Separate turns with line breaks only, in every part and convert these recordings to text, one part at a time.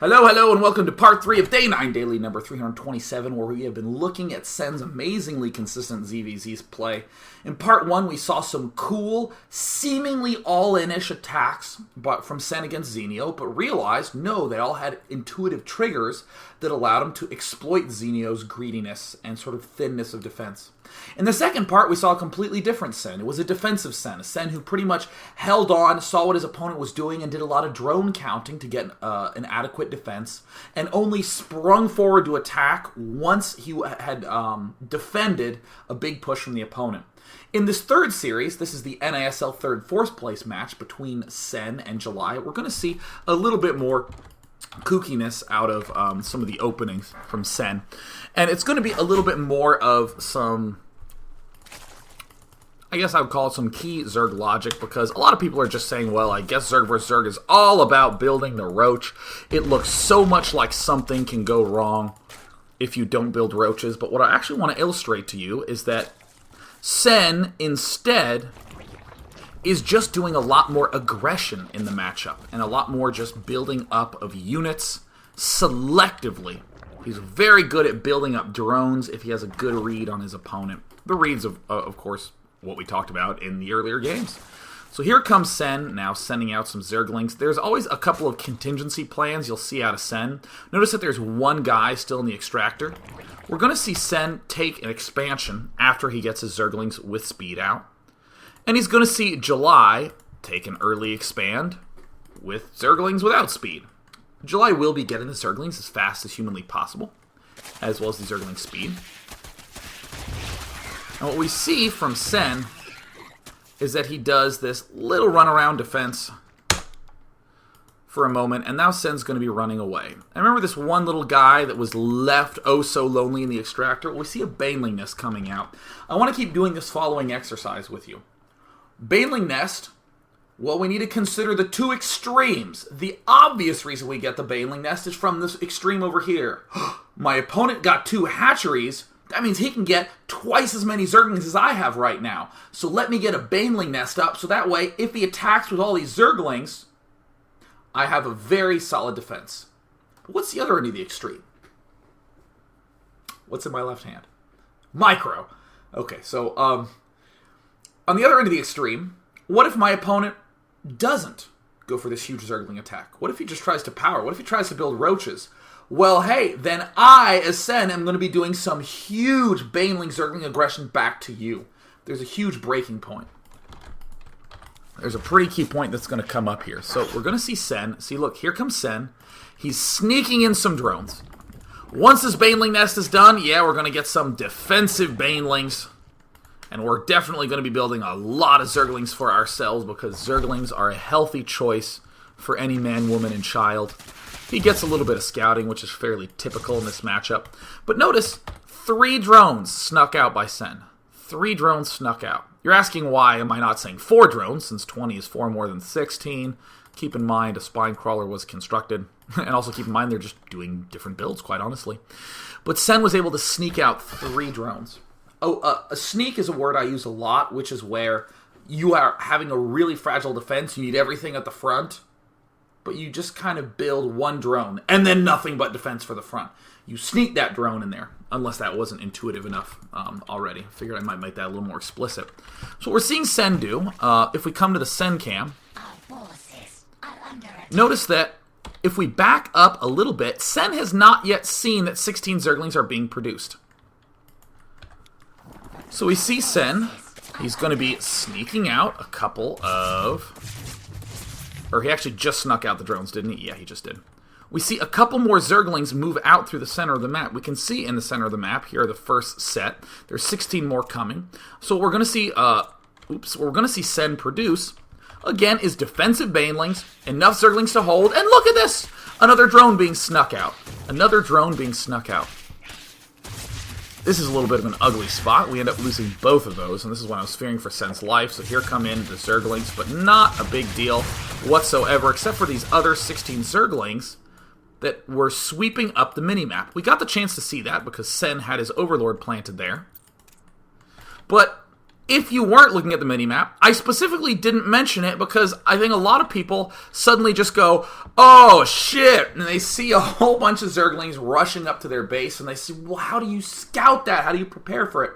Hello, hello, and welcome to part 3 of Day 9 Daily number 327, where we have been looking at Sen's amazingly consistent ZvZ's play. In part 1, we saw some cool, seemingly all-in-ish attacks from Sen against Zenio, but realized, no, they all had intuitive triggers that allowed him to exploit Zenio's greediness and sort of thinness of defense. In the second part, we saw a completely different Sen. It was a defensive Sen, a Sen who pretty much held on, saw what his opponent was doing, and did a lot of drone counting to get an adequate defense, and only sprung forward to attack once he had defended a big push from the opponent. In this third series, this is the NASL third fourth place match between Sen and July, we're going to see a little bit more kookiness out of some of the openings from Sen. And it's going to be a little bit more of some, I guess I would call it some key Zerg logic, because a lot of people are just saying, well, I guess Zerg vs. Zerg is all about building the roach. It looks so much like something can go wrong if you don't build roaches. But what I actually want to illustrate to you is that Sen, instead, is just doing a lot more aggression in the matchup, and a lot more just building up of units selectively. He's very good at building up drones if he has a good read on his opponent. The reads, of course, what we talked about in the earlier games. So here comes Sen, now sending out some Zerglings. There's always a couple of contingency plans you'll see out of Sen. Notice that there's one guy still in the extractor. We're going to see Sen take an expansion after he gets his Zerglings with speed out. And he's going to see July take an early expand with Zerglings without speed. July will be getting the Zerglings as fast as humanly possible, as well as the Zergling speed. And what we see from Sen is that he does this little runaround defense for a moment, and now Sen's going to be running away. And remember this one little guy that was left oh so lonely in the extractor? Well, we see a Baneling Nest coming out. I want to keep doing this following exercise with you. Baneling Nest, well, we need to consider the two extremes. The obvious reason we get the Baneling Nest is from this extreme over here. My opponent got 2 hatcheries. That means he can get twice as many Zerglings as I have right now. So let me get a Baneling Nest up, so that way, if he attacks with all these Zerglings, I have a very solid defense. But what's the other end of the extreme? What's in my left hand? Micro. Okay, so, on the other end of the extreme, what if my opponent doesn't go for this huge Zergling attack? What if he just tries to power? What if he tries to build roaches? Well, hey, then I, as Sen, am going to be doing some huge Baneling Zergling aggression back to you. There's a huge breaking point. There's a pretty key point that's going to come up here. So we're going to see Sen. See, look, here comes Sen. He's sneaking in some drones. Once this Baneling Nest is done, yeah, we're going to get some defensive Banelings. And we're definitely going to be building a lot of Zerglings for ourselves, because Zerglings are a healthy choice for any man, woman, and child. He gets a little bit of scouting, which is fairly typical in this matchup. But notice, 3 drones snuck out by Sen. 3 drones snuck out. You're asking why am I not saying 4 drones, since 20 is 4 more than 16. Keep in mind a spine crawler was constructed. And also keep in mind they're just doing different builds, quite honestly. But Sen was able to sneak out 3 drones. Oh, a sneak is a word I use a lot, which is where you are having a really fragile defense. You need everything at the front, but you just kind of build 1 drone, and then nothing but defense for the front. You sneak that drone in there, unless that wasn't intuitive enough already. I figured I might make that a little more explicit. So what we're seeing Sen do, if we come to the Sen cam, notice that if we back up a little bit, Sen has not yet seen that 16 Zerglings are being produced. So we see Sen, he's going to be sneaking out a couple of, or he actually just snuck out the drones, didn't he? Yeah, he just did. We see a couple more Zerglings move out through the center of the map. We can see in the center of the map, here are the first set. There's 16 more coming. So what we're going to see, what we're going to see Sen produce, again, is defensive Banelings, enough Zerglings to hold, and look at this! Another drone being snuck out. Another drone being snuck out. This is a little bit of an ugly spot. We end up losing both of those, and this is when I was fearing for Sen's life. So here come in the Zerglings, but not a big deal whatsoever, except for these other 16 Zerglings that were sweeping up the minimap. We got the chance to see that because Sen had his Overlord planted there. But if you weren't looking at the minimap, I specifically didn't mention it because I think a lot of people suddenly just go, oh shit, and they see a whole bunch of Zerglings rushing up to their base, and they say, well, how do you scout that? How do you prepare for it?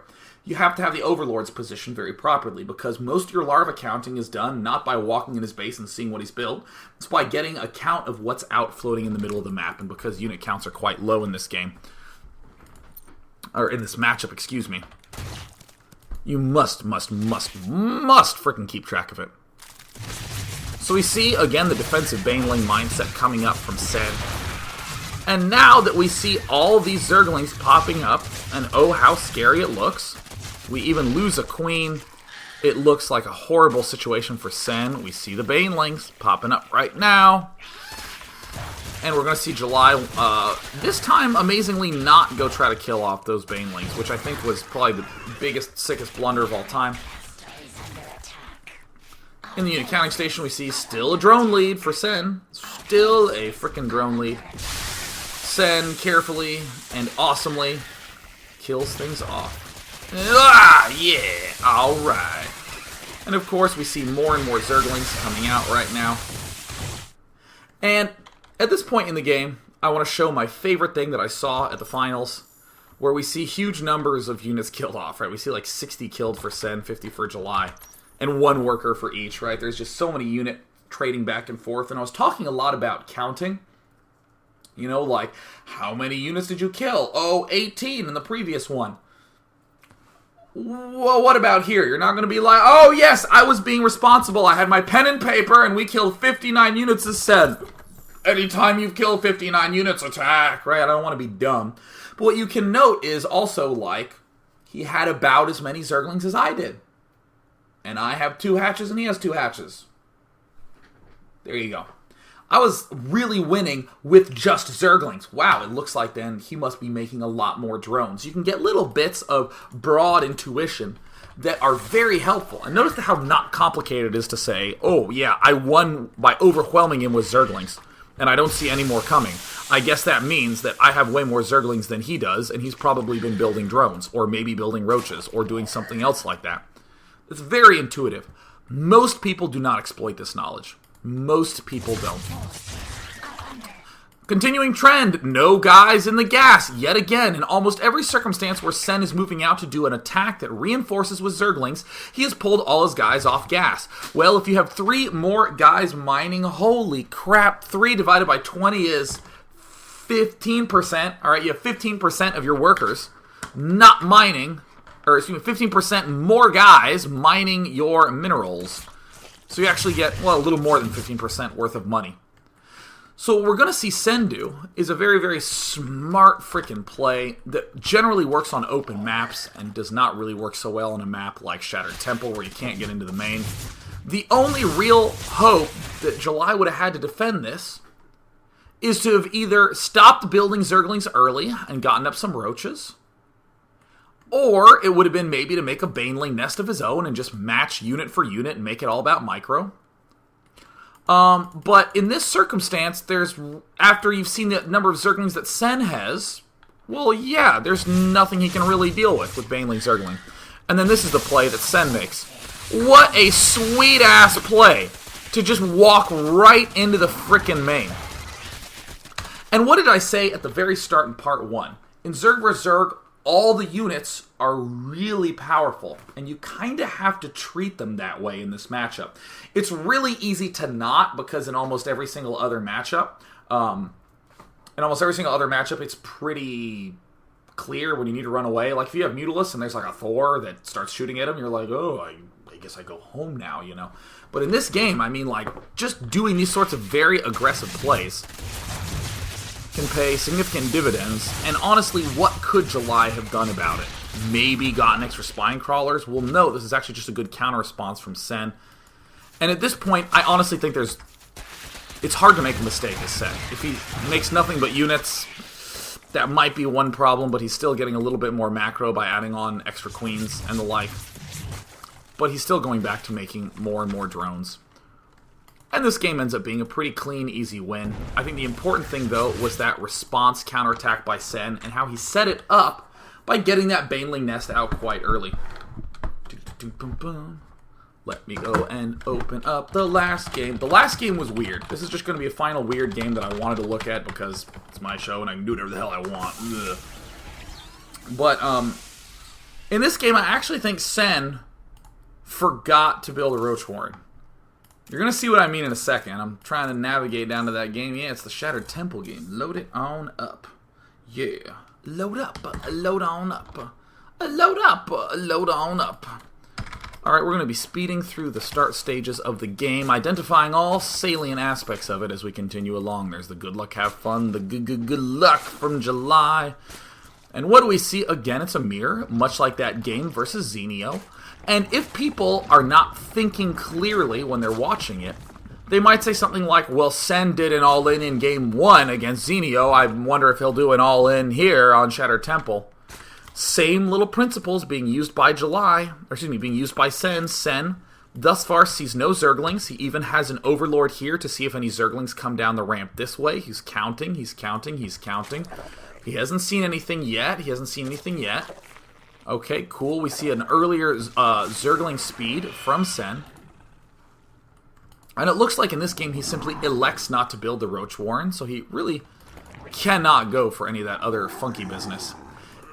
You have to have the Overlord's positioned very properly, because most of your larva counting is done not by walking in his base and seeing what he's built. It's by getting a count of what's out floating in the middle of the map, and because unit counts are quite low in this game, or in this matchup, excuse me, you must freaking keep track of it. So we see, again, the defensive Baneling mindset coming up from Sen. And now that we see all these Zerglings popping up, and oh, how scary it looks. We even lose a queen. It looks like a horrible situation for Sen. We see the Banelings popping up right now. And we're going to see July, this time, amazingly, not go try to kill off those Banelings, which I think was probably the biggest, sickest blunder of all time. In the unit counting station, we see still a drone lead for Sen. Still a freaking drone lead. Sen carefully and awesomely kills things off. Ah, yeah, alright. And of course, we see more and more Zerglings coming out right now. And at this point in the game, I want to show my favorite thing that I saw at the finals, where we see huge numbers of units killed off, right? We see like 60 killed for Sen, 50 for July, and 1 worker for each, right? There's just so many unit trading back and forth, and I was talking a lot about counting. You know, like, how many units did you kill? Oh, 18 in the previous one. Well, what about here? You're not going to be like, oh, yes, I was being responsible. I had my pen and paper, and we killed 59 units as Sen. Anytime you've killed 59 units, attack, right? I don't want to be dumb. But what you can note is also, like, he had about as many Zerglings as I did. And I have 2 hatches, and he has 2 hatches. There you go. I was really winning with just Zerglings. Wow, it looks like then he must be making a lot more drones. You can get little bits of broad intuition that are very helpful. And notice how not complicated it is to say, oh yeah, I won by overwhelming him with Zerglings, and I don't see any more coming. I guess that means that I have way more Zerglings than he does, and he's probably been building drones, or maybe building roaches, or doing something else like that. It's very intuitive. Most people do not exploit this knowledge. Most people don't. Continuing trend, no guys in the gas, yet again. In almost every circumstance where Sen is moving out to do an attack that reinforces with Zerglings, he has pulled all his guys off gas. Well, if you have 3 more guys mining, holy crap, 3 divided by 20 is 15%. Alright, you have 15% of your workers not mining, or excuse me, 15% more guys mining your minerals. So you actually get, well, a little more than 15% worth of money. So what we're going to see Sen do is a very, very smart freaking play that generally works on open maps and does not really work so well on a map like Shattered Temple where you can't get into the main. The only real hope that July would have had to defend this is to have either stopped building Zerglings early and gotten up some roaches, or it would have been maybe to make a Baneling nest of his own and just match unit for unit and make it all about micro. But in this circumstance, after you've seen the number of Zerglings that Sen has, well, yeah, there's nothing he can really deal with Baneling Zergling. And then this is the play that Sen makes. What a sweet-ass play to just walk right into the frickin' main. And what did I say at the very start in part 1? In Zerg vs. Zerg, all the units are really powerful, and you kind of have to treat them that way in this matchup. It's really easy to not, because in almost every single other matchup, it's pretty clear when you need to run away. Like, if you have Mutilus and there's like a Thor that starts shooting at him, you're like, oh, I guess I go home now, you know? But in this game, I mean, like, just doing these sorts of very aggressive plays can pay significant dividends, and honestly, what could July have done about it? Maybe gotten extra spine crawlers? Well, no, this is actually just a good counter response from Sen. And at this point, I honestly think it's hard to make a mistake as Sen. If he makes nothing but units, that might be one problem, but he's still getting a little bit more macro by adding on extra queens and the like. But he's still going back to making more and more drones. And this game ends up being a pretty clean, easy win. I think the important thing, though, was that response counterattack by Sen and how he set it up by getting that Baneling nest out quite early. Let me go and open up the last game. The last game was weird. This is just going to be a final weird game that I wanted to look at because it's my show and I can do whatever the hell I want. Ugh. But, in this game, I actually think Sen forgot to build a Roach Warren. You're going to see what I mean in a second. I'm trying to navigate down to that game. Yeah, it's the Shattered Temple game. Load it on up. Yeah. Load up. Load on up. Load up. Load on up. Alright, we're going to be speeding through the start stages of the game, identifying all salient aspects of it as we continue along. There's the good luck, have fun, the good luck from July. And what do we see? Again, it's a mirror, much like that game versus Xenio. And if people are not thinking clearly when they're watching it, they might say something like, well, Sen did an all-in in game 1 against Xenio. I wonder if he'll do an all-in here on Shattered Temple. Same little principles being used by being used by Sen. Sen thus far sees no Zerglings. He even has an Overlord here to see if any Zerglings come down the ramp this way. He's counting, he's counting, he's counting. He hasn't seen anything yet. Okay, cool. We see an earlier Zergling speed from Sen. And it looks like in this game he simply elects not to build the Roach Warren, so he really cannot go for any of that other funky business.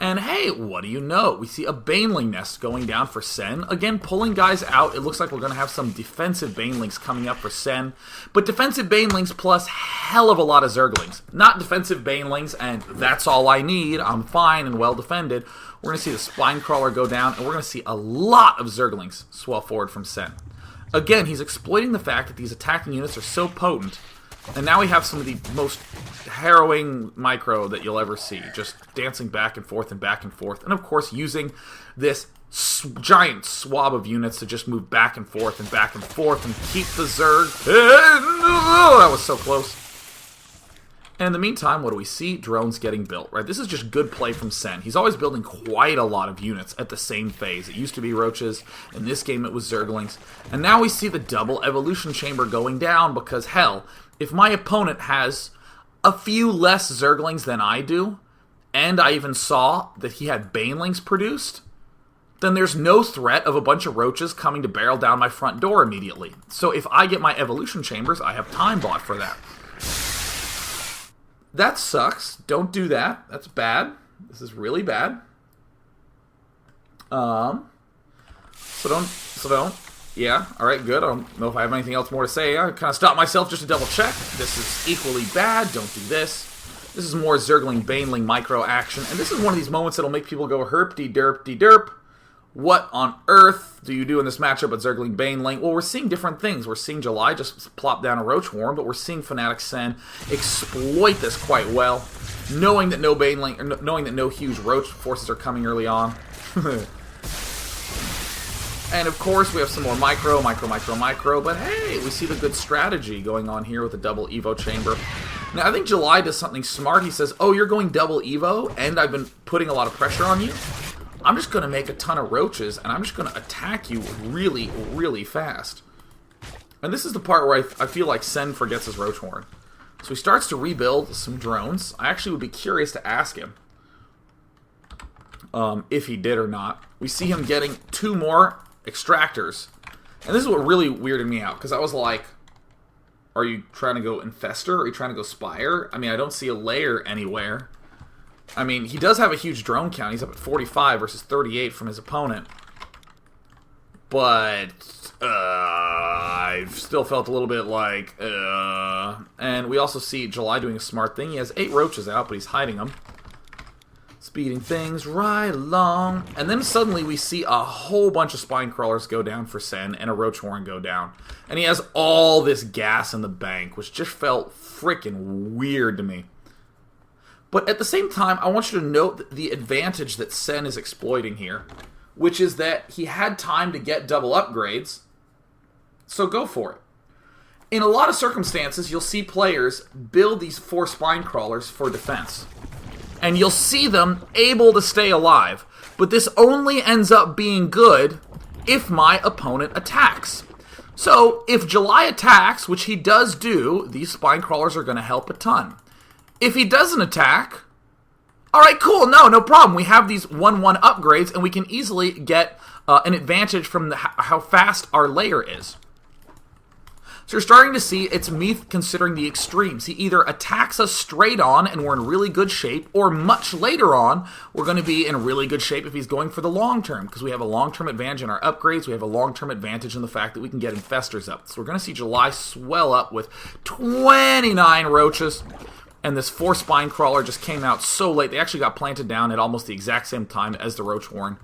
And hey, what do you know? We see a Baneling nest going down for Sen. Again, pulling guys out. It looks like we're going to have some defensive Banelings coming up for Sen. But defensive Banelings plus hell of a lot of Zerglings. Not defensive Banelings, and that's all I need. I'm fine and well defended. We're going to see the Spine Crawler go down, and we're going to see a lot of Zerglings swell forward from Sen. Again, he's exploiting the fact that these attacking units are so potent. And now we have some of the most harrowing micro that you'll ever see. Just dancing back and forth and back and forth. And of course using this giant swab of units to just move back and forth and back and forth and keep the Zerg. That was so close. And in the meantime, what do we see? Drones getting built, right? This is just good play from Sen. He's always building quite a lot of units at the same phase. It used to be Roaches. In this game, it was Zerglings. And now we see the double evolution chamber going down because, hell, if my opponent has a few less Zerglings than I do, and I even saw that he had Banelings produced, then there's no threat of a bunch of Roaches coming to barrel down my front door immediately. So if I get my evolution chambers, I have time bought for that. That sucks. Don't do that. That's bad. This is really bad. So don't. Yeah, alright, good. I don't know if I have anything else more to say. I kind of stopped myself just to double check. This is equally bad. Don't do this. This is more Zergling, Baneling micro action. And this is one of these moments that'll make people go herp-de-derp-de-derp. What on earth do you do in this matchup with Zergling, Baneling? Well, we're seeing different things. We're seeing July just plop down a Roach Warren, but we're seeing Fnatic Sen exploit this quite well, knowing that no Baneling, or knowing that no huge Roach forces are coming early on. And of course, we have some more micro, but hey, we see the good strategy going on here with the double Evo chamber. Now, I think July does something smart. He says, oh, you're going double Evo, and I've been putting a lot of pressure on you. I'm just going to make a ton of Roaches, and I'm just going to attack you really, really fast. And this is the part where I feel like Sen forgets his Roach Warren. So he starts to rebuild some drones. I actually would be curious to ask him if he did or not. We see him getting 2 more extractors. And this is what really weirded me out, because I was like, are you trying to go Infestor? Are you trying to go Spire? I mean, I don't see a layer anywhere. I mean, he does have a huge drone count. He's up at 45 versus 38 from his opponent. But I've still felt a little bit like, And we also see July doing a smart thing. He has 8 Roaches out, but he's hiding them. Speeding things right along. And then suddenly we see a whole bunch of Spine Crawlers go down for Sen and a Roach Warren go down. And he has all this gas in the bank, which just felt freaking weird to me. But at the same time, I want you to note the advantage that Sen is exploiting here, which is that he had time to get double upgrades, so go for it. In a lot of circumstances, you'll see players build these 4 Spine Crawlers for defense. And you'll see them able to stay alive. But this only ends up being good if my opponent attacks. So, if July attacks, which he does do, these Spine Crawlers are going to help a ton. If he doesn't attack, All right, cool. No problem. We have these 1/1 upgrades, and we can easily get an advantage from how fast our layer is. So you're starting to see it's me considering the extremes. He either attacks us straight on and we're in really good shape, or much later on, we're going to be in really good shape if he's going for the long term, because we have a long-term advantage in our upgrades. We have a long-term advantage in the fact that we can get infestors up. So we're going to see July swell up with 29 roaches, and this 4 spine crawler just came out so late. They actually got planted down at almost the exact same time as the roach warren.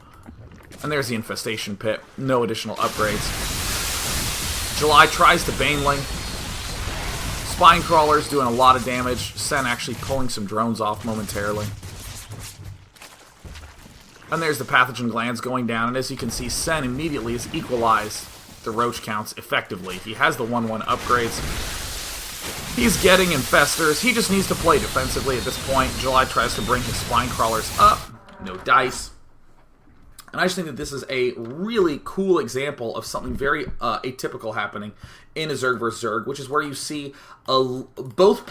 And there's the infestation pit. No additional upgrades. July tries to Baneling. Spine Crawler's doing a lot of damage. Sen actually pulling some drones off momentarily. And there's the pathogen glands going down. And as you can see, Sen immediately has equalized the roach counts effectively. He has the 1/1 upgrades. He's getting infestors. He just needs to play defensively at this point. July tries to bring his Spine Crawlers up. No dice. And I just think that this is a really cool example of something very atypical happening in a Zerg vs. Zerg, which is where you see one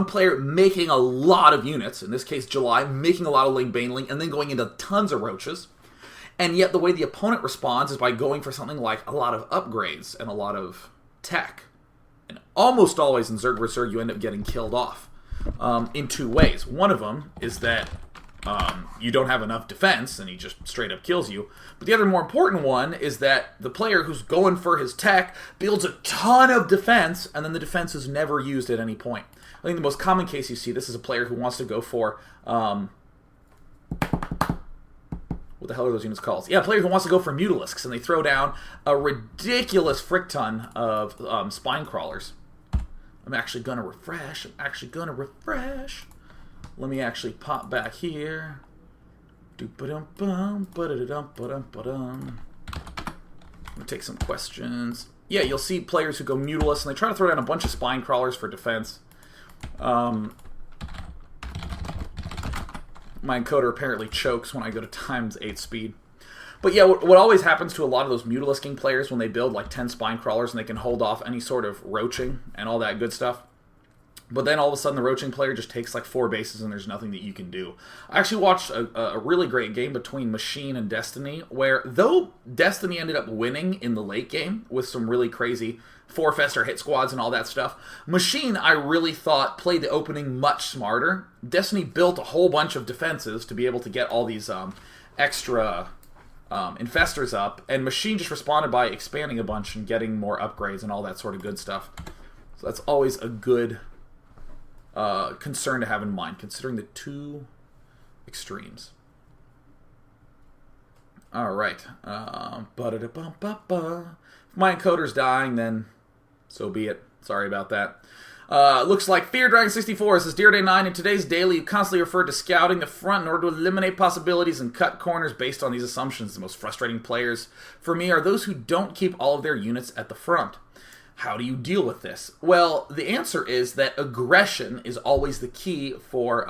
player making a lot of units, in this case July, making a lot of Ling Baneling, and then going into tons of roaches. And yet the way the opponent responds is by going for something like a lot of upgrades and a lot of tech. And almost always in Zerg vs. Zerg, you end up getting killed off in 2 ways. One of them is that you don't have enough defense, and he just straight up kills you. But the other more important one is that the player who's going for his tech builds a ton of defense, and then the defense is never used at any point. I think the most common case you see, this is a player who wants to go for, what the hell are those units called? Yeah, a player who wants to go for Mutalisks, and they throw down a ridiculous frick ton of Spine Crawlers. I'm actually going to refresh. Let me actually pop back here. I'm going to take some questions. Yeah, you'll see players who go Mutalisk, and they try to throw down a bunch of Spine Crawlers for defense. My encoder apparently chokes when I go to ×8 speed. But yeah, what always happens to a lot of those Mutalisking players when they build like 10 Spine Crawlers and they can hold off any sort of roaching and all that good stuff, but then all of a sudden the roaching player just takes like 4 bases and there's nothing that you can do. I actually watched a really great game between Machine and Destiny, where though Destiny ended up winning in the late game with some really crazy 4-fester hit squads and all that stuff, Machine, I really thought, played the opening much smarter. Destiny built a whole bunch of defenses to be able to get all these extra infestors up, and Machine just responded by expanding a bunch and getting more upgrades and all that sort of good stuff. So that's always a good concern to have in mind, considering the 2 extremes. Alright. If my encoder's dying, then so be it. Sorry about that. Looks like Fear Dragon 64 says, Dear Day 9, in today's daily, you constantly refer to scouting the front in order to eliminate possibilities and cut corners based on these assumptions. The most frustrating players for me are those who don't keep all of their units at the front. How do you deal with this? Well, the answer is that aggression is always the key for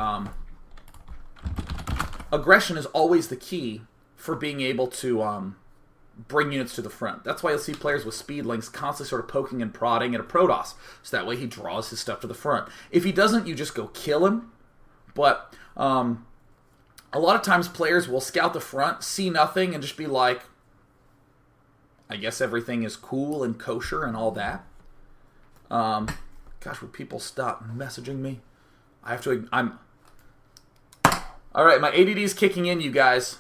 being able to bring units to the front. That's why you'll see players with speed links constantly sort of poking and prodding at a Protoss, so that way he draws his stuff to the front. If he doesn't, you just go kill him. But a lot of times players will scout the front, see nothing, and just be like, I guess everything is cool and kosher and all that. Gosh, would people stop messaging me? Alright, my ADD is kicking in, you guys.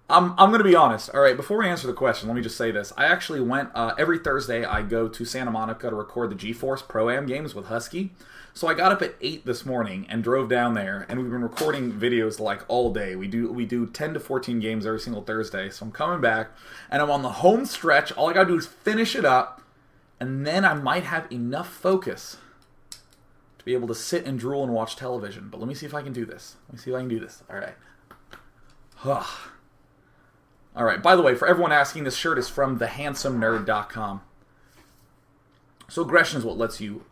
I'm going to be honest. Alright, before we answer the question, let me just say this. I actually went, every Thursday I go to Santa Monica to record the GeForce Pro-Am games with Husky. So I got up at 8 this morning and drove down there, and we've been recording videos like all day. We do 10 to 14 games every single Thursday. So I'm coming back, and I'm on the home stretch. All I gotta do is finish it up, and then I might have enough focus to be able to sit and drool and watch television. But let me see if I can do this. Alright. Alright, by the way, for everyone asking, this shirt is from thehandsomnerd.com. So aggression is what lets you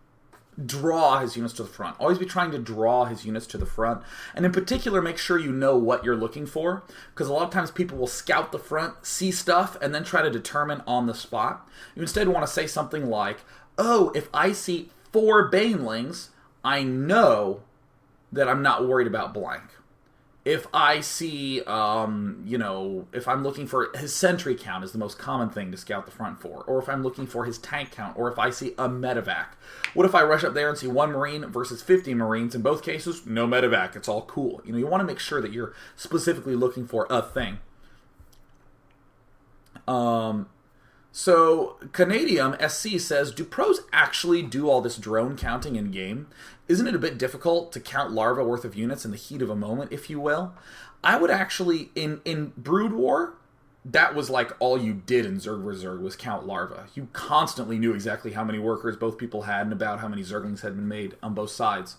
draw his units to the front. Always be trying to draw his units to the front. And in particular, make sure you know what you're looking for, because a lot of times people will scout the front, see stuff, and then try to determine on the spot. You instead want to say something like, oh, if I see 4 Banelings, I know that I'm not worried about blank. If I see, if I'm looking for his sentry count is the most common thing to scout the front for, or if I'm looking for his tank count, or if I see a medevac. What if I rush up there and see 1 Marine versus 50 Marines? In both cases, no medevac. It's all cool. You want to make sure that you're specifically looking for a thing. So, Canadium SC says, do pros actually do all this drone counting in game? Isn't it a bit difficult to count larva worth of units in the heat of a moment, if you will? I would actually, in Brood War, that was like all you did in ZvZ was count larva. You constantly knew exactly how many workers both people had and about how many Zerglings had been made on both sides.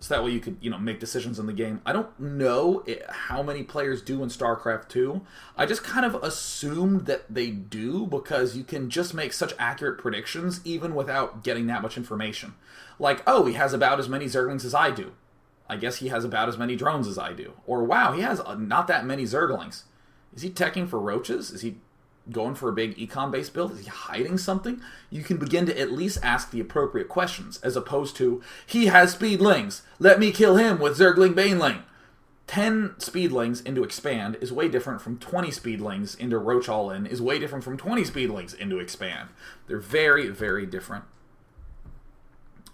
So that way you could, make decisions in the game. I don't know how many players do in StarCraft 2. I just kind of assumed that they do because you can just make such accurate predictions even without getting that much information. Like, oh, he has about as many Zerglings as I do. I guess he has about as many drones as I do. Or, wow, he has not that many Zerglings. Is he teching for roaches? Is he going for a big econ-based build? Is he hiding something? You can begin to at least ask the appropriate questions, as opposed to, he has speedlings, let me kill him with Zergling Baneling. 10 speedlings into expand is way different from 20 speedlings into roach all-in, is way different from 20 speedlings into expand. They're very, very different.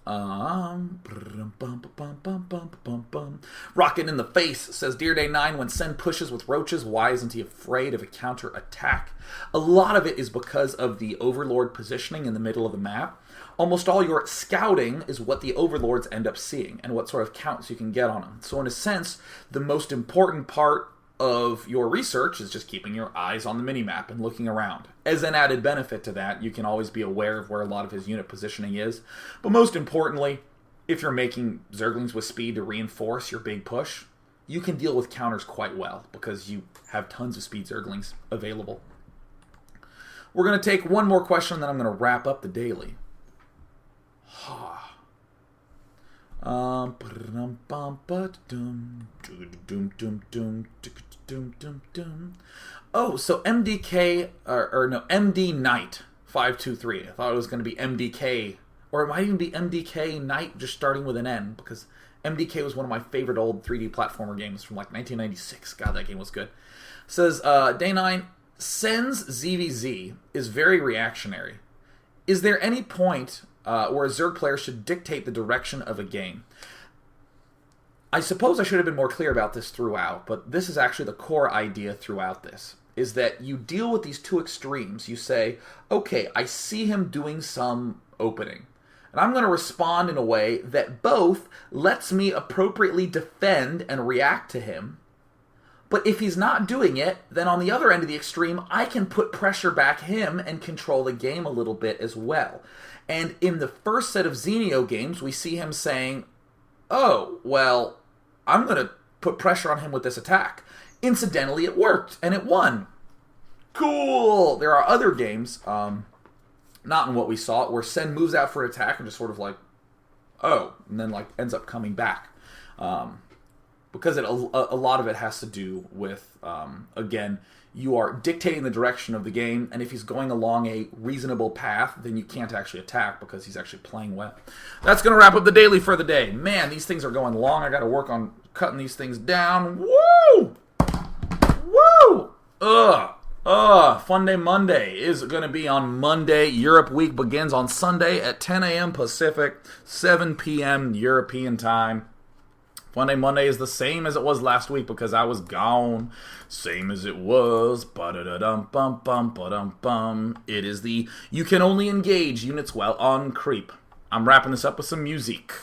Rocket in the face says, Dear Day 9, when Sen pushes with roaches, why isn't he afraid of a counter attack? A lot of it is because of the Overlord positioning in the middle of the map. Almost all your scouting is what the Overlords end up seeing and what sort of counts you can get on them. So in a sense, the most important part of your research is just keeping your eyes on the minimap and looking around. As an added benefit to that, you can always be aware of where a lot of his unit positioning is. But most importantly, if you're making Zerglings with speed to reinforce your big push, you can deal with counters quite well because you have tons of speed Zerglings available. We're going to take one more question, and then I'm going to wrap up the daily. Oh, so MDK, MD Knight 523. I thought it was going to be MDK, or it might even be MDK Knight, just starting with an N, because MDK was one of my favorite old 3D platformer games from like 1996. God, that game was good. Says, Day 9, Sen's ZvZ is very reactionary. Is there any point where a Zerg player should dictate the direction of a game? I suppose I should have been more clear about this throughout, but this is actually the core idea throughout this, is that you deal with these two extremes. You say, okay, I see him doing some opening, and I'm going to respond in a way that both lets me appropriately defend and react to him, but if he's not doing it, then on the other end of the extreme, I can put pressure back him and control the game a little bit as well. And in the first set of Xenio games, we see him saying, oh, well, I'm going to put pressure on him with this attack. Incidentally, it worked, and it won. Cool! There are other games, not in what we saw, where Sen moves out for an attack and just sort of like, oh, and then like ends up coming back. Because a lot of it has to do with, again, you are dictating the direction of the game, and if he's going along a reasonable path, then you can't actually attack because he's actually playing well. That's going to wrap up the daily for the day. Man, these things are going long. I got to work on cutting these things down. Woo! Woo! Fun Day Monday is going to be on Monday. Europe week begins on Sunday at 10 a.m. Pacific, 7 p.m. European time. Fun Day Monday is the same as it was last week because I was gone. Same as it was. Ba-da-dum-bum-bum-ba-dum-bum. It is the you can only engage units while on creep. I'm wrapping this up with some music.